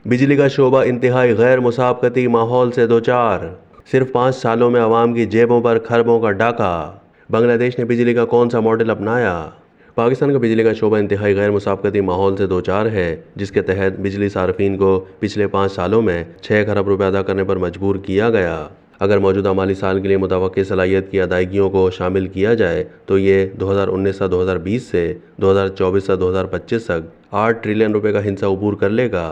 बिजली का शोबा इंतहाई गैर मुसाबकती माहौल से दो चार। सिर्फ 5 सालों में अवाम की जेबों पर खरबों का डाका। बांग्लादेश ने बिजली का कौन सा मॉडल अपनाया? पाकिस्तान का बिजली का शोबा इंतहाई गैर मुसाबकती माहौल से दो चार है, जिसके तहत बिजली सार्फिन को पिछले 5 सालों में 6 खरब रुपए अदा करने पर मजबूर किया गया। अगर मौजूदा माली साल के लिए मुतवक्किल सलाहियत की अदायगियों को शामिल किया जाए तो ये 2019 से 2020 से 2024 से 2025 तक 8 ट्रिलियन रुपए का हिस्सा अबूर कर लेगा।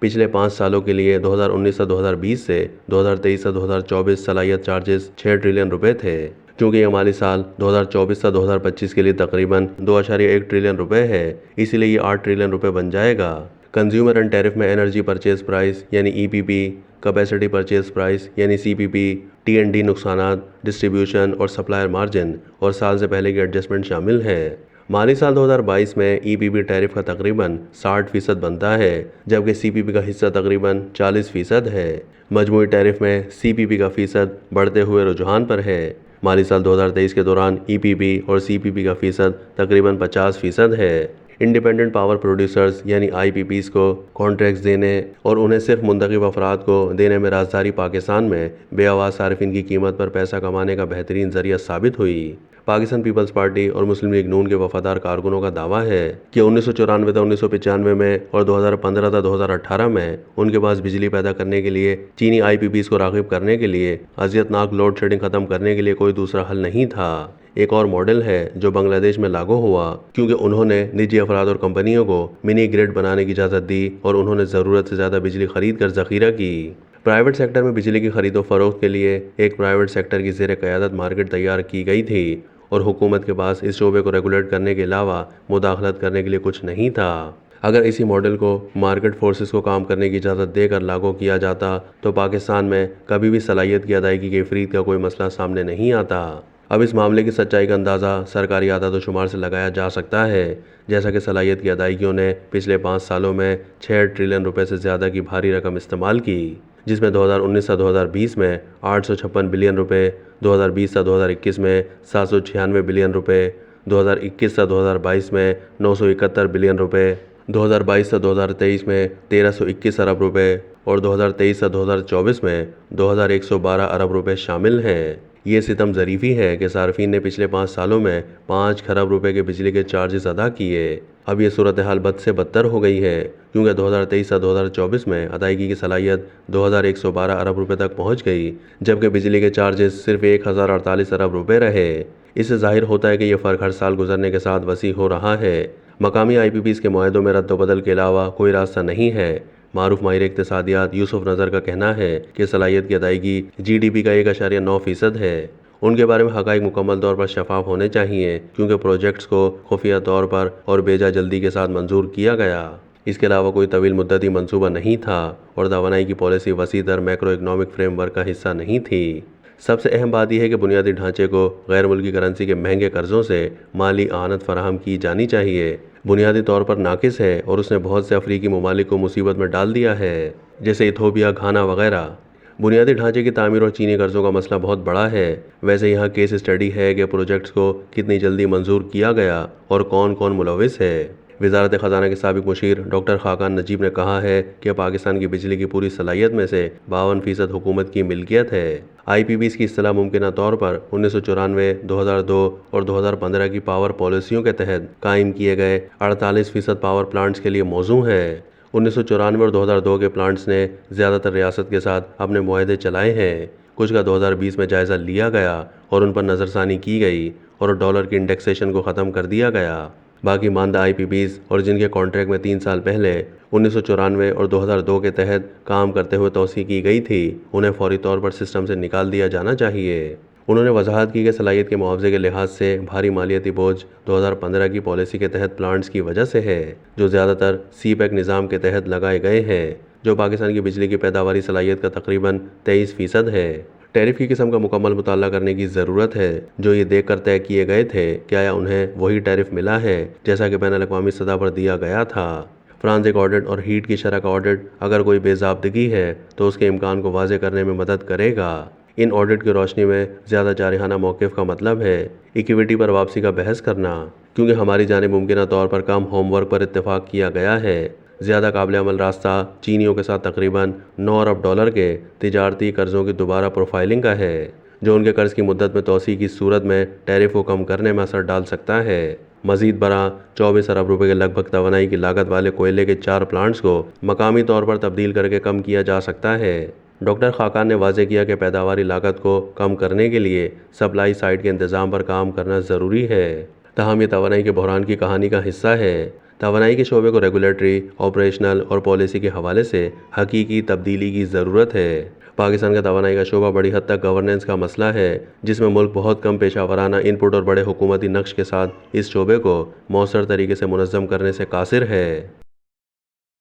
पिछले 5 सालों के लिए 2019 से 2020 से 2023 से 2024 सलाहियत चार्जेस 6 ट्रिलियन रुपए थे। क्योंकि यह माली साल 2024 से 2025 के लिए तकरीबन 2.1 ट्रिलियन रुपए है, इसीलिए ये 8 ट्रिलियन रुपए बन जाएगा। कंज्यूमर एंड टैरिफ में एनर्जी परचेज प्राइस यानी ईपीपी, कैपेसिटी परचेज प्राइस यानी सीपीपी, टी&डी नुकसानात, डिस्ट्रीब्यूशन और सप्लायर मार्जिन और साल से पहले की एडजस्टमेंट शामिल है। माली साल 2022 में ईपीपी टैरिफ का तकरीबन 60% बनता है, जबकि सीपीपी का हिस्सा तकरीबन 40% है। मजमूई टैरिफ में सीपीपी का फीसद बढ़ते हुए रुझान पर है। माली साल 2023 के दौरान ईपीपी और सीपीपी का फीसद तकरीबन 50% है। इंडिपेंडेंट पावर प्रोड्यूसर्स यानी आईपीपीज़ को कॉन्ट्रैक्ट्स देने और उन्हें सिर्फ मुंतखब अफराद को देने में राजधानी पाकिस्तान में बेआवाज़ सार्फिन की कीमत पर पैसा कमाने का बेहतरीन जरिया साबित हुई। पाकिस्तान पीपल्स पार्टी और मुस्लिम लीग नून के वफादार कारकुनों का दावा है कि 1994 से 1995 में और 2015 से 2018 में उनके पास बिजली पैदा करने के लिए चीनी आईपीपीज़ को राग़िब करने के लिए अजियतनाक लोड शेडिंग ख़त्म करने के लिए कोई दूसरा हल नहीं था। एक और मॉडल है जो बांग्लादेश में लागू हुआ, क्योंकि उन्होंने निजी अफराद और कंपनियों को मिनी ग्रिड बनाने की इजाज़त दी और उन्होंने ज़रूरत से ज़्यादा बिजली खरीद कर ज़ख़ीरा की। प्राइवेट सेक्टर में बिजली की खरीदो फरोख्त के लिए एक प्राइवेट सेक्टर की ज़ेर क़यादत मार्केट तैयार की गई थी और हुकूमत के पास इस शोबे को रेगुलेट करने के अलावा मुदाखलत करने के लिए कुछ नहीं था। अगर इसी मॉडल को मार्केट फोर्सेस को काम करने की इजाज़त देकर लागू किया जाता तो पाकिस्तान में कभी भी सलाहियत की अदायगी के फ़रीद का कोई मसला सामने नहीं आता। अब इस मामले की सच्चाई का अंदाज़ा सरकारी आदाद व शुमार से लगाया जा सकता है, जैसा कि सलाहियत की अदायगियों ने पिछले 5 सालों में 6 ट्रिलियन रुपए से ज़्यादा की भारी रकम इस्तेमाल की, जिसमें 2019 से 2020 में 856 बिलियन रुपए, 2020 से 2021 में 796 बिलियन रुपए, 2021 से 2022 में 971 बिलियन रुपए, 2022 से 2023 में 1321 अरब रुपए और 2023 से 2024 में 2112 अरब रुपए शामिल हैं। ये सितम ज़रीफ़ी है कि सार्फिन ने पिछले 5 सालों में 5 खरब रुपए के बिजली के चार्जेस अदा किए। अब ये सूरत हाल बद से बदतर हो गई है, क्योंकि 2023 से 2024 में अदायगी की सलाहियत 2112 अरब रुपए तक पहुंच गई, जबकि बिजली के चार्जेस सिर्फ 1048 अरब रुपए रहे। इससे जाहिर होता है कि यह फ़र्क हर साल गुजरने के साथ वसी हो रहा है। मकामी आईपीपीज़ के मुआहदों में रद्द-व-बदल के अलावा कोई रास्ता नहीं है। मारूफ माहिर इक़्तिसादियात यूसुफ नज़र का कहना है कि सलाहियत की अदायगी जीडीपी का 1.9% है। उनके बारे में हक़ाइक़ मुकम्मल तौर पर शफाफ होने चाहिए, क्योंकि प्रोजेक्ट्स को खुफिया तौर पर और बेजा जल्दी के साथ मंजूर किया गया। इसके अलावा कोई तवील मुद्दती मंसूबा नहीं था और तवानाई की पॉलिसी वसी तर मैक्रो इकनॉमिक फ्रेमवर्क का हिस्सा नहीं थी। सबसे अहम बात यह है कि बुनियादी ढांचे को गैर मुल्की करेंसी के महंगे कर्ज़ों से माली आनत फराहम की जानी चाहिए। बुनियादी तौर पर नाकिस है और उसने बहुत से अफ्रीकी ममालिक को मुसीबत में डाल दिया है, जैसे इथोपिया, घाना वगैरह। बुनियादी ढांचे की तामीर और चीनी कर्ज़ों का मसला बहुत बड़ा है। वैसे यहाँ केस स्टडी है कि प्रोजेक्ट्स को कितनी जल्दी मंजूर किया गया और कौन कौन मुलविस है। वज़ारत ख़ज़ाना के साबिक़ मुशीर डॉक्टर खाकान नजीब ने कहा है कि पाकिस्तान की बिजली की पूरी सलाहियत में से 52% हुकूमत की मिल्कियत है। आईपीपीज़ की इस्तिलाह मुमकिन तौर पर 1994, 2002 और 2015 की पावर पॉलिसियों के तहत कायम किए गए 48% पावर प्लांट्स के लिए मौजू है। 1994 और 2002 के प्लांट्स ने ज़्यादातर रियासत के साथ अपने मुआहदे चलाए हैं। कुछ का 2020 में जायज़ा लिया गया और उन पर नज़रसानी की गई और डॉलर की इंडेक्सेशन को ख़त्म कर दिया गया। बाकी मानदा आईपीपीज़ और जिनके कॉन्ट्रैक्ट में 3 साल पहले 1994 और 2002 के तहत काम करते हुए तौसीक़ की गई थी, उन्हें फौरी तौर पर सिस्टम से निकाल दिया जाना चाहिए। उन्होंने वजाहत की कि सलाहियत के मुआवजे के लिहाज से भारी मालियती बोझ 2015 की पॉलिसी के तहत प्लांट्स की वजह से है, जो ज़्यादातर सीपैक निज़ाम के तहत लगाए गए हैं, जो पाकिस्तान की बिजली की पैदावारी सलाहियत का तकरीबन 23% है। टैरिफ की किस्म का मुकम्मल मुताला करने की ज़रूरत है, जो ये देख कर तय किए गए थे कि आया उन्हें वही टैरिफ मिला है जैसा कि बैनुल अक़वामी सतह पर दिया गया था। फ्रांसिक ऑडिट और हीट की शरह का ऑडिट अगर कोई बेज़ाब्तगी है तो उसके इम्कान को वाज़े करने में मदद करेगा। इन ऑडिट की रोशनी में ज़्यादा जारिहाना मौक़िफ़ का मतलब है इक्विटी पर वापसी का बहस करना, क्योंकि हमारी जानिब मुमकिन तौर पर कम होमवर्क पर इत्तेफाक किया गया है। ज़्यादा काबिल अमल रास्ता चीनियों के साथ तकरीबन 9 अरब डॉलर के तिजारती कर्जों की दोबारा प्रोफाइलिंग का है, जो उनके कर्ज की मुद्दत में तोसी की सूरत में टैरिफ को कम करने में असर डाल सकता है। मजीद बरा 24 अरब रुपए के लगभग तवानाई की लागत वाले कोयले के 4 प्लांट्स को मकामी तौर पर तब्दील करके कम किया जा सकता है। डॉक्टर खाकान ने वाजे किया कि पैदावारी लागत को कम करने के लिए सप्लाई साइड के इंतज़ाम पर काम करना ज़रूरी है। ताहम ये तवानाई के बहरान की कहानी का हिस्सा है। तवानाई के शोबे को रेगुलेटरी, ऑपरेशनल और पॉलिसी के हवाले से हकीकी तब्दीली की ज़रूरत है। पाकिस्तान का तवानाई का शोबा बड़ी हद तक गवर्नेंस का मसला है, जिसमें मुल्क बहुत कम पेशा वराना इनपुट और बड़े हुकूमती नक्श के साथ इस शोबे को मौसर तरीके से मुनज़्ज़म करने से कासिर है।